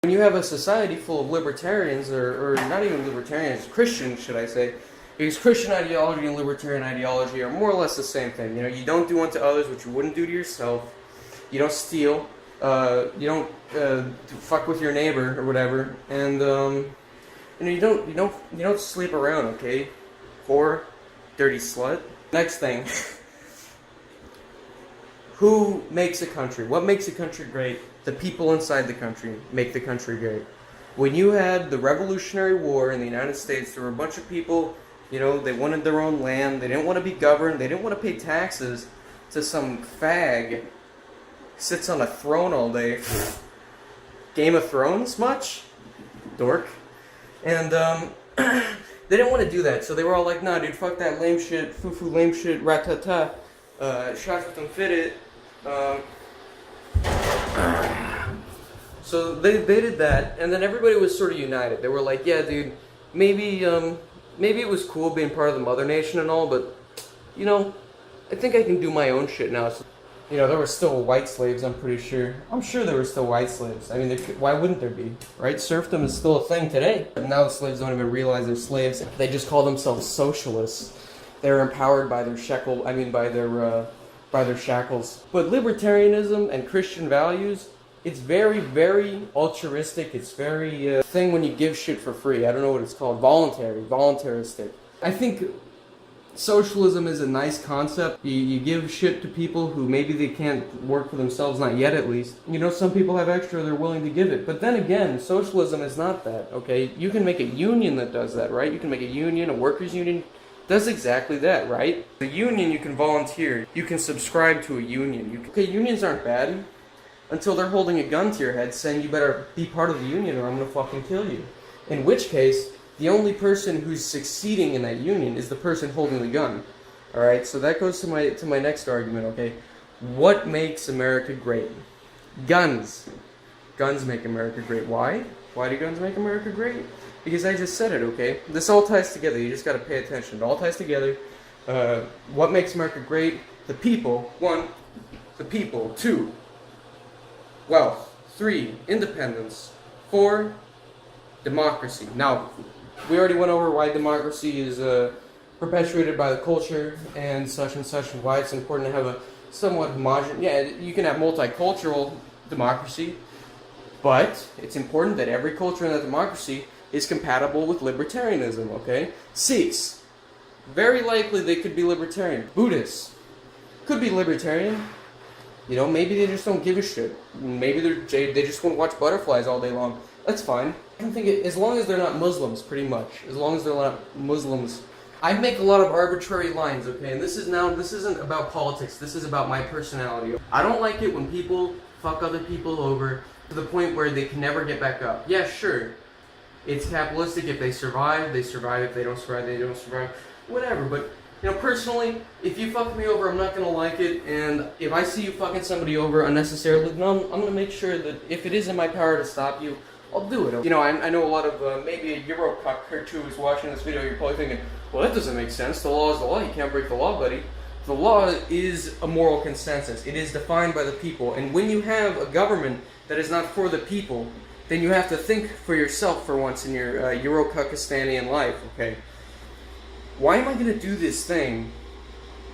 When you have a society full of libertarians, or not even libertarians, Christians, should I say, because Christian ideology and libertarian ideology are more or less the same thing. You know, you don't do unto others what you wouldn't do to yourself. You don't steal. You don't fuck with your neighbor or whatever, and you know, you don't sleep around. Okay, whore, dirty slut. Next thing. Who makes a country? What makes a country great? The people inside the country make the country great. When you had the Revolutionary War in the United States, there were a bunch of people, you know, they wanted their own land, they didn't want to be governed, they didn't want to pay taxes to some fag sits on a throne all day. Game of Thrones much? Dork. And they didn't want to do that, so they were all like, nah dude, fuck that lame shit, foo-foo lame shit, rat-ta-ta, shots with them fit it. So they did that, and then everybody was sort of united. They were like, yeah dude, maybe it was cool being part of the mother nation and all, but, you know, I think I can do my own shit now. So, you know, there were still white slaves, I'm pretty sure. I'm sure there were still white slaves. I mean, why wouldn't there be, right? Serfdom is still a thing today. But now the slaves don't even realize they're slaves. They just call themselves socialists. They're empowered by their by their shackles. But libertarianism and Christian values, it's very, very altruistic. It's very thing when you give shit for free. I don't know what it's called. Voluntaristic. I think socialism is a nice concept. You give shit to people who maybe they can't work for themselves, not yet at least. You know, some people have extra, they're willing to give it. But then again, socialism is not that, okay? You can make a union that does that, right? You can make a union, a workers' union, does exactly that, right? The union, you can volunteer. You can subscribe to a union. Okay, unions aren't bad until they're holding a gun to your head saying you better be part of the union or I'm gonna fucking kill you. In which case, the only person who's succeeding in that union is the person holding the gun. Alright, so that goes to my next argument, okay? What makes America great? Guns. Guns make America great. Why? Why do guns make America great? Because I just said it, okay? This all ties together. You just gotta pay attention. It all ties together. What makes America great? The people. 1. The people. 2. Wealth. 3. Independence. 4. Democracy. Now, we already went over why democracy is perpetuated by the culture and such, and why it's important to have a somewhat homogeneous... Yeah, you can have multicultural democracy, but it's important that every culture in that democracy is compatible with libertarianism, okay? Sikhs, very likely they could be libertarian. Buddhists could be libertarian. You know, maybe they just don't give a shit. Maybe they just want to watch butterflies all day long. That's fine. I think as long as they're not Muslims, pretty much. As long as they're not Muslims. I make a lot of arbitrary lines, okay? And this isn't about politics. This is about my personality. I don't like it when people fuck other people over to the point where they can never get back up. Yeah, sure. It's capitalistic. If they survive, they survive. If they don't survive, they don't survive. Whatever, but... You know, personally, if you fuck me over, I'm not going to like it, and if I see you fucking somebody over unnecessarily, then I'm going to make sure that if it is in my power to stop you, I'll do it. You know, I know a lot of, maybe a Eurocuck or two is watching this video, you're probably thinking, well, that doesn't make sense, the law is the law, you can't break the law, buddy. The law is a moral consensus, it is defined by the people, and when you have a government that is not for the people, then you have to think for yourself for once in your Eurocuckistanian life, okay? Why am I going to do this thing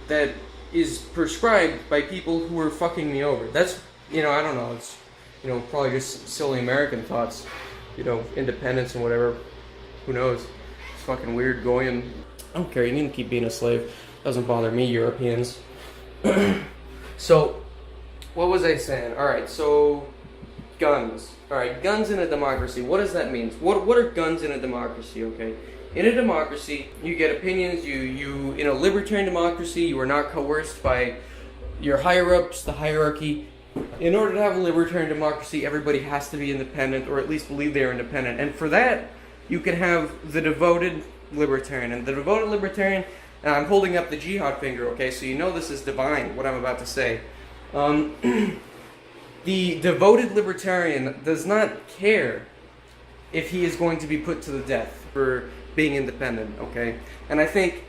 that is prescribed by people who are fucking me over? That's, you know, I don't know, it's, you know, probably just silly American thoughts, you know, independence and whatever, who knows, it's fucking weird going, I don't care, you need to keep being a slave, doesn't bother me, Europeans. So, what was I saying? Alright, so, guns. Alright, guns in a democracy, what does that mean? What are guns in a democracy, okay? In a democracy, you get opinions, in a libertarian democracy, you are not coerced by your higher-ups, the hierarchy. In order to have a libertarian democracy, everybody has to be independent, or at least believe they are independent. And for that, you can have the devoted libertarian. And the devoted libertarian, and I'm holding up the jihad finger, okay, so you know this is divine, what I'm about to say. The devoted libertarian does not care if he is going to be put to the death for being independent, okay? And I think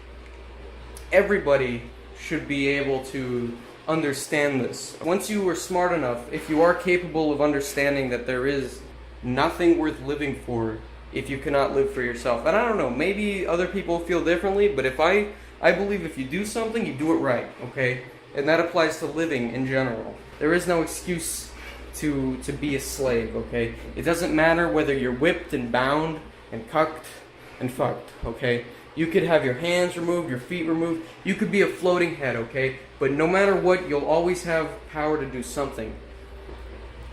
everybody should be able to understand this. Once you are smart enough, if you are capable of understanding that there is nothing worth living for if you cannot live for yourself. And I don't know, maybe other people feel differently, but I believe if you do something, you do it right, okay? And that applies to living in general. There is no excuse to be a slave, okay? It doesn't matter whether you're whipped and bound and cucked and fucked, okay? You could have your hands removed, your feet removed. You could be a floating head, okay? But no matter what, you'll always have power to do something.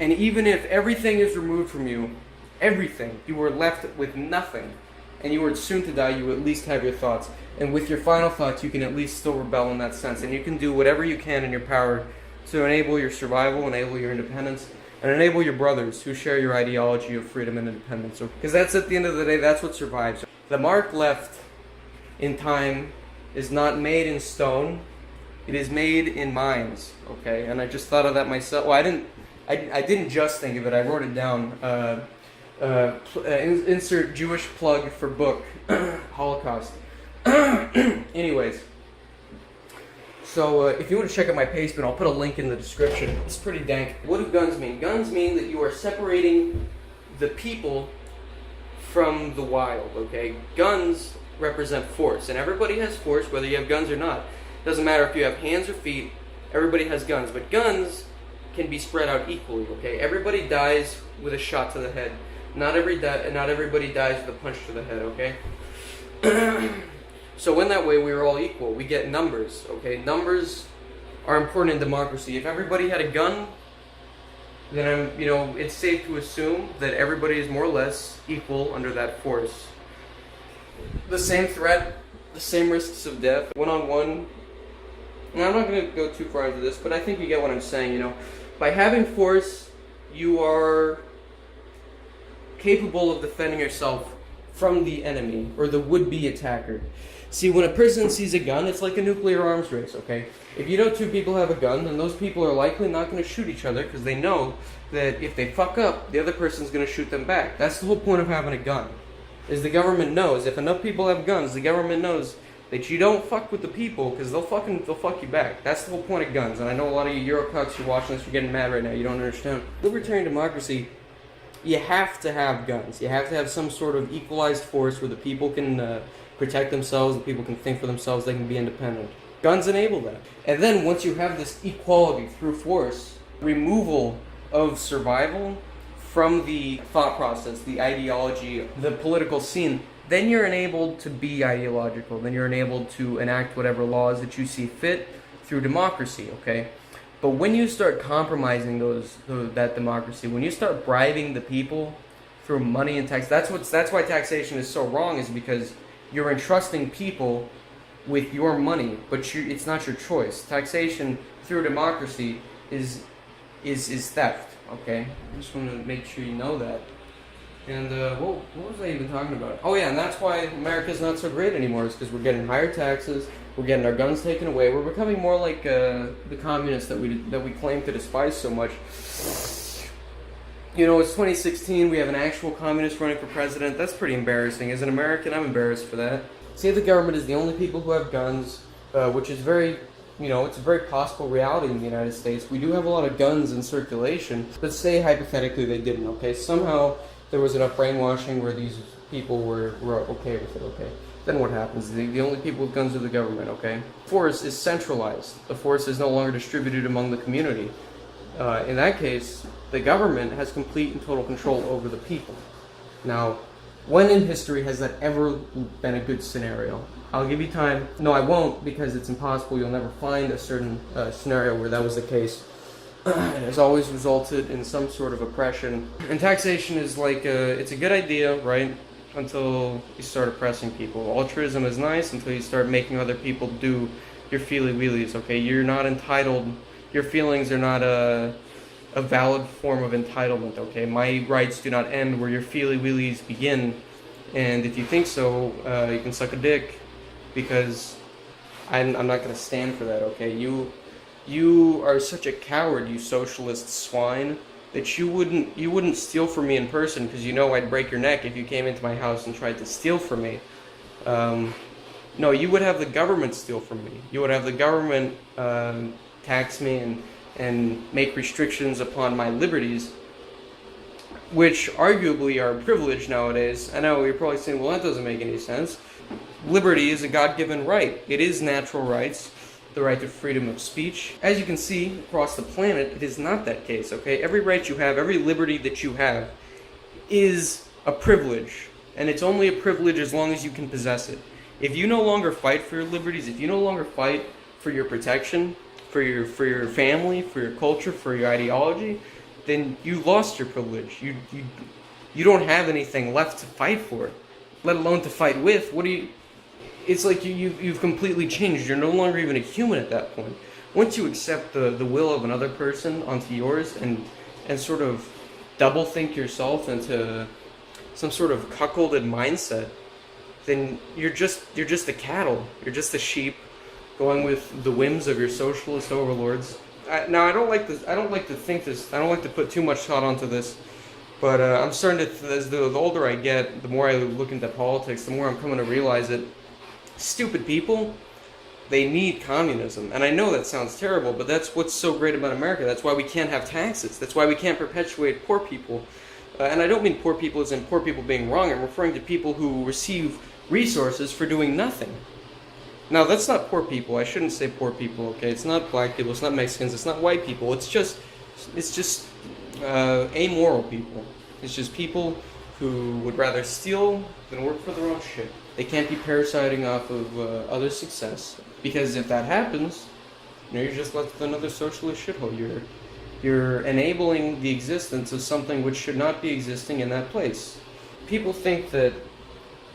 And even if everything is removed from you, everything, you were left with nothing, and you were soon to die, you at least have your thoughts. And with your final thoughts, you can at least still rebel in that sense. And you can do whatever you can in your power to enable your survival, enable your independence, and enable your brothers who share your ideology of freedom and independence. Because that's, at the end of the day, that's what survives. The mark left in time is not made in stone. It is made in minds, okay? And I just thought of that myself. Well, I didn't just think of it. I wrote it down. Insert Jewish plug for book, Holocaust. Anyways, so if you want to check out my pastebin, I'll put a link in the description. It's pretty dank. What do guns mean? Guns mean that you are separating the people from the wild, okay? Guns represent force, and everybody has force whether you have guns or not. Doesn't matter if you have hands or feet, everybody has guns, but guns can be spread out equally, okay? Everybody dies with a shot to the head. Not everybody dies with a punch to the head, okay? So in that way, we are all equal. We get numbers, okay? Numbers are important in democracy. If everybody had a gun, then it's safe to assume that everybody is more or less equal under that force. The same threat, the same risks of death, one-on-one. And I'm not going to go too far into this, but I think you get what I'm saying, By having force, you are capable of defending yourself from the enemy or the would-be attacker. See, when a person sees a gun, it's like a nuclear arms race, okay? If you know two people have a gun, then those people are likely not going to shoot each other because they know that if they fuck up, the other person's going to shoot them back. That's the whole point of having a gun. Is the government knows, if enough people have guns, the government knows that you don't fuck with the people because they'll fuck you back. That's the whole point of guns. And I know a lot of you Eurocucks who are watching this, you're getting mad right now. You don't understand. Libertarian democracy, you have to have guns. You have to have some sort of equalized force where the people can protect themselves, the people can think for themselves, they can be independent. Guns enable that. And then once you have this equality through force, removal of survival from the thought process, the ideology, the political scene, then you're enabled to be ideological. Then you're enabled to enact whatever laws that you see fit through democracy, okay? But when you start compromising that democracy, when you start bribing the people through money and tax, that's why taxation is so wrong, is because you're entrusting people with your money, but it's not your choice. Taxation through democracy is theft, okay? I just want to make sure you know that. And what was I even talking about? Oh yeah, and that's why America's not so great anymore, is because we're getting higher taxes, we're getting our guns taken away, we're becoming more like the communists that we claim to despise so much. It's 2016, we have an actual communist running for president. That's pretty embarrassing. As an American, I'm embarrassed for that. Say the government is the only people who have guns, which is very, it's a very possible reality in the United States. We do have a lot of guns in circulation. Let's say hypothetically they didn't, okay? Somehow there was enough brainwashing where these people were okay with it, okay? Then what happens? The only people with guns are the government, okay? Force is centralized. The force is no longer distributed among the community. In that case, the government has complete and total control over the people. Now, when in history has that ever been a good scenario? I'll give you time. No, I won't, because it's impossible. You'll never find a certain scenario where that was the case. It has always resulted in some sort of oppression. And taxation is like, it's a good idea, right? Until you start oppressing people. Altruism is nice until you start making other people do your feely-wheelies, okay? You're not entitled. Your feelings are not a valid form of entitlement, okay? My rights do not end where your feely-wheelies begin. And if you think so, you can suck a dick, because I'm not going to stand for that, okay? You are such a coward, you socialist swine, that you wouldn't steal from me in person, because you know I'd break your neck if you came into my house and tried to steal from me. No, you would have the government steal from me. You would have the government tax me and make restrictions upon my liberties which arguably are privileged nowadays. I know you're probably saying, well, that doesn't make any sense. Liberty is a God-given right. It is natural rights, the right to freedom of speech. As you can see across the planet, it is not that case, okay? Every right you have, every liberty that you have is a privilege, and it's only a privilege as long as you can possess it. If you no longer fight for your liberties, if you no longer fight for your protection, for your family, for your culture, for your ideology, then you lost your privilege. You don't have anything left to fight for, let alone to fight with. It's like you've completely changed. You're no longer even a human at that point. Once you accept the will of another person onto yours and sort of double think yourself into some sort of cuckolded mindset, then you're just a cattle. You're just a sheep going with the whims of your socialist overlords. Now I don't like to put too much thought onto this, but I'm starting to, as the older I get, the more I look into politics, the more I'm coming to realize that stupid people, they need communism. And I know that sounds terrible, but that's what's so great about America. That's why we can't have taxes. That's why we can't perpetuate poor people. And I don't mean poor people as in poor people being wrong. I'm referring to people who receive resources for doing nothing. Now, that's not poor people. I shouldn't say poor people, okay? It's not black people, it's not Mexicans, it's not white people. It's just amoral people. It's just people who would rather steal than work for their own shit. They can't be parasiting off of other success. Because if that happens, you're just left with another socialist shithole. You're enabling the existence of something which should not be existing in that place. People think that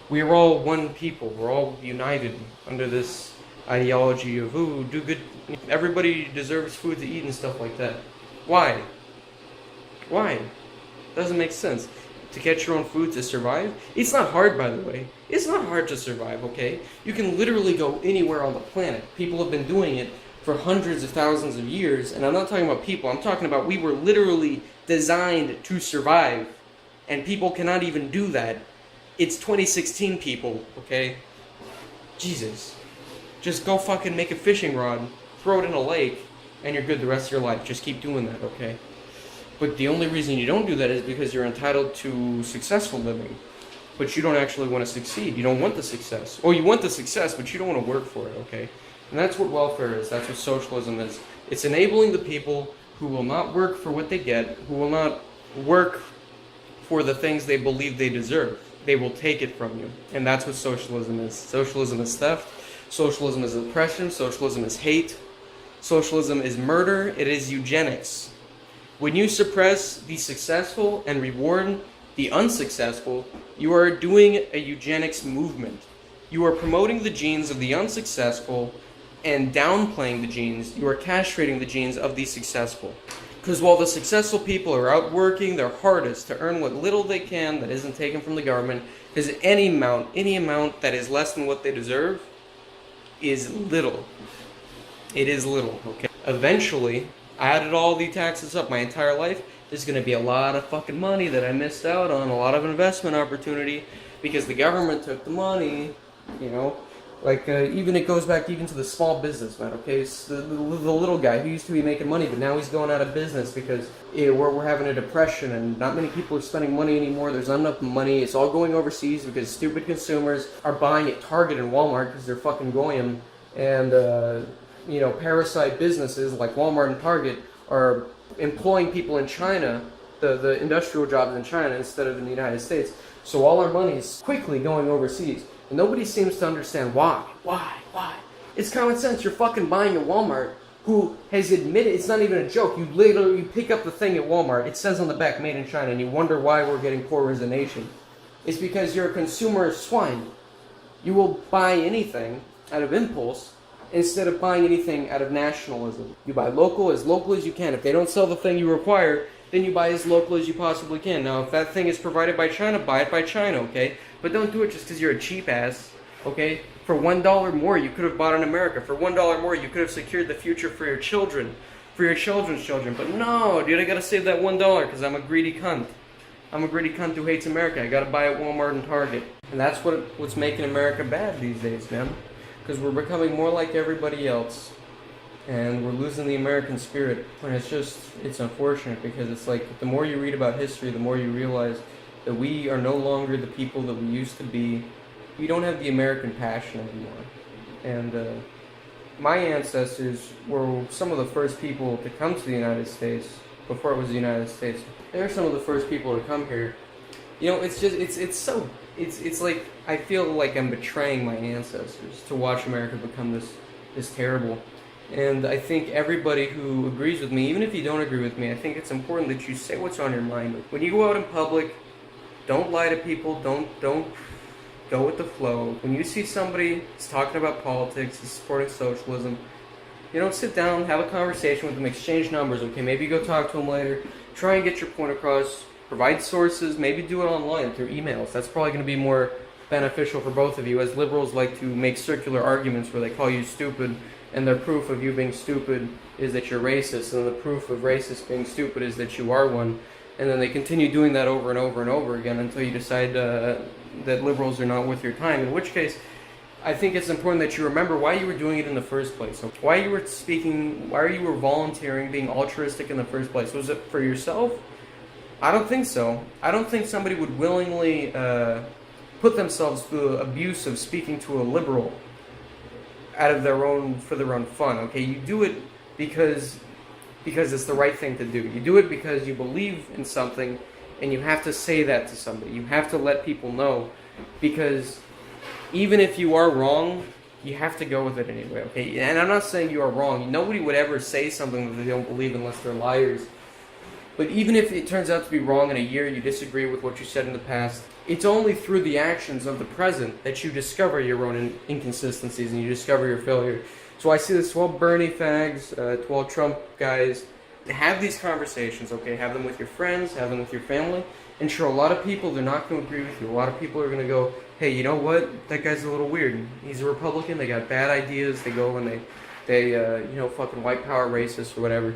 we're all one people. We're all united under this ideology of, ooh, do good. Everybody deserves food to eat and stuff like that. Why? Why? Doesn't make sense. To get your own food to survive? It's not hard, by the way. It's not hard to survive, okay? You can literally go anywhere on the planet. People have been doing it for hundreds of thousands of years, and I'm not talking about people. I'm talking about we were literally designed to survive, and people cannot even do that. It's 2016, people, okay? Jesus. Just go fucking make a fishing rod, throw it in a lake, and you're good the rest of your life. Just keep doing that, okay? But the only reason you don't do that is because you're entitled to successful living. But you don't actually want to succeed. You don't want the success. Or you want the success, but you don't want to work for it, okay? And that's what welfare is. That's what socialism is. It's enabling the people who will not work for what they get, who will not work for the things they believe they deserve. They will take it from you. And that's what socialism is. Socialism is theft. Socialism is oppression. Socialism is hate. Socialism is murder. It is eugenics. When you suppress the successful and reward the unsuccessful, you are doing a eugenics movement. You are promoting the genes of the unsuccessful and downplaying the genes. You are castrating the genes of the successful. Because while the successful people are out working their hardest to earn what little they can that isn't taken from the government, because any amount that is less than what they deserve is little. It is little, okay? Eventually, I added all the taxes up my entire life, there's going to be a lot of fucking money that I missed out on, a lot of investment opportunity, because the government took the money, you know? Like, even it goes back even to the small businessman, okay? It's the little guy who used to be making money, but now he's going out of business because we're having a depression and not many people are spending money anymore. There's not enough money. It's all going overseas because stupid consumers are buying at Target and Walmart because they're fucking goyim. And, parasite businesses like Walmart and Target are employing people in China, the industrial jobs in China instead of in the United States. So all our money is quickly going overseas. And nobody seems to understand why. Why? It's common sense. You're fucking buying at Walmart, who has admitted, it's not even a joke. You pick up the thing at Walmart, it says on the back, made in China, and you wonder why we're getting poorer as a nation. It's because you're a consumer swine. You will buy anything out of impulse instead of buying anything out of nationalism. You buy local as you can. If they don't sell the thing you require, then you buy as local as you possibly can. Now, if that thing is provided by China, buy it by China, okay? But don't do it just because you're a cheap ass, okay? For $1 more, you could have bought in America. For $1 more, you could have secured the future for your children, for your children's children. But no, dude, I gotta save that $1 because I'm a greedy cunt. I'm a greedy cunt who hates America. I gotta buy at Walmart and Target. And that's what's making America bad these days, man. Because we're becoming more like everybody else. and we're losing the American spirit. And it's unfortunate because it's like the more you read about history, the more you realize that we are no longer the people that we used to be. We don't have the American passion anymore. And my ancestors were some of the first people to come to the United States before it was the United States. They're some of the first people to come here. You know, it's like I feel like I'm betraying my ancestors to watch America become this terrible. And I think everybody who agrees with me, even if you don't agree with me, I think it's important that you say what's on your mind. When you go out in public, don't lie to people. Don't go with the flow. When you see somebody who's talking about politics, he's supporting socialism, you don't sit down, have a conversation with them, exchange numbers. Okay, maybe go talk to them later. Try and get your point across. Provide sources. Maybe do it online through emails. That's probably going to be more beneficial for both of you, as liberals like to make circular arguments where they call you stupid, and their proof of you being stupid is that you're racist, and the proof of racist being stupid is that you are one. And then they continue doing that over and over and over again until you decide that liberals are not worth your time. In which case, I think it's important that you remember why you were doing it in the first place. Why you were speaking, why you were volunteering, being altruistic in the first place. Was it for yourself? I don't think so. I don't think somebody would willingly put themselves through the abuse of speaking to a liberal for their own fun. Okay, you do it because it's the right thing to do. You do it because you believe in something, and you have to say that to somebody. You have to let people know, because even if you are wrong, you have to go with it anyway, okay? And I'm not saying you are wrong. Nobody would ever say something that they don't believe unless they're liars. But even if it turns out to be wrong in a year, you disagree with what you said in the past, it's only through the actions of the present that you discover your own inconsistencies and you discover your failure. So I see this to all Bernie fags, to all Trump guys. Have these conversations, okay? Have them with your friends, have them with your family. And sure, a lot of people, they're not going to agree with you. A lot of people are going to go, hey, you know what? That guy's a little weird. He's a Republican. They got bad ideas. They go and they fucking white power racist or whatever.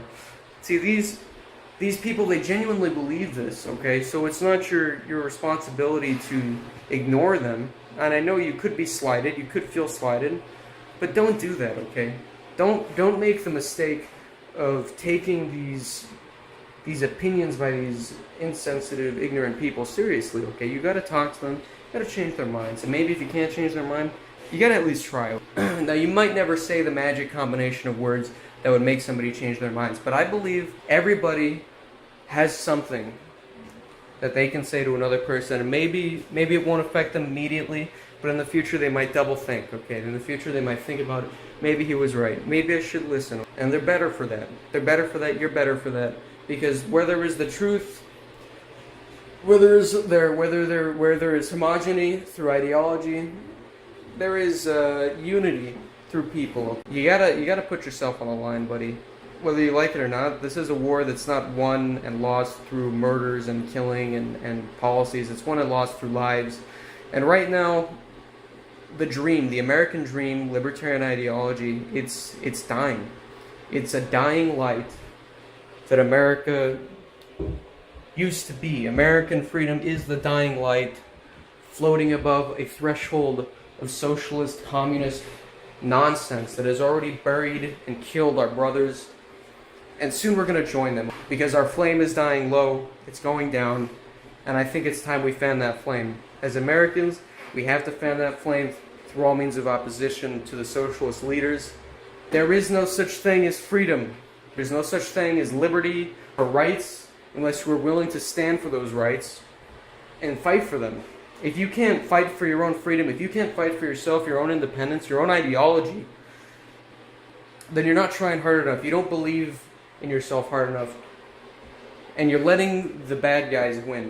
See, these people, they genuinely believe this, okay? So it's not your responsibility to ignore them. And I know you could be slighted. You could feel slighted. But don't do that, okay? Don't make the mistake of taking these opinions by these insensitive, ignorant people seriously, okay? You gotta talk to them, you gotta change their minds. And maybe if you can't change their mind, you gotta at least try. Now, you might never say the magic combination of words that would make somebody change their minds, but I believe everybody has something that they can say to another person, and maybe it won't affect them immediately, but in the future they might double think, okay? In the future they might think about it. Maybe he was right. Maybe I should listen. And they're better for that. They're better for that. You're better for that. Because where there is the truth, where there is homogeny through ideology, there is unity through people. You gotta put yourself on the line, buddy. Whether you like it or not, this is a war that's not won and lost through murders and killing and policies. It's won and lost through lives. And right now, the American dream, libertarian ideology, it's dying. It's a dying light that America used to be. American freedom is the dying light floating above a threshold of socialist, communist nonsense that has already buried and killed our brothers. And soon we're going to join them, because our flame is dying low, it's going down, and I think it's time we fan that flame. As Americans, we have to fan that flame through all means of opposition to the socialist leaders. There is no such thing as freedom. There's no such thing as liberty or rights unless we're willing to stand for those rights and fight for them. If you can't fight for your own freedom, if you can't fight for yourself, your own independence, your own ideology, then you're not trying hard enough. You don't believe in yourself hard enough. And you're letting the bad guys win.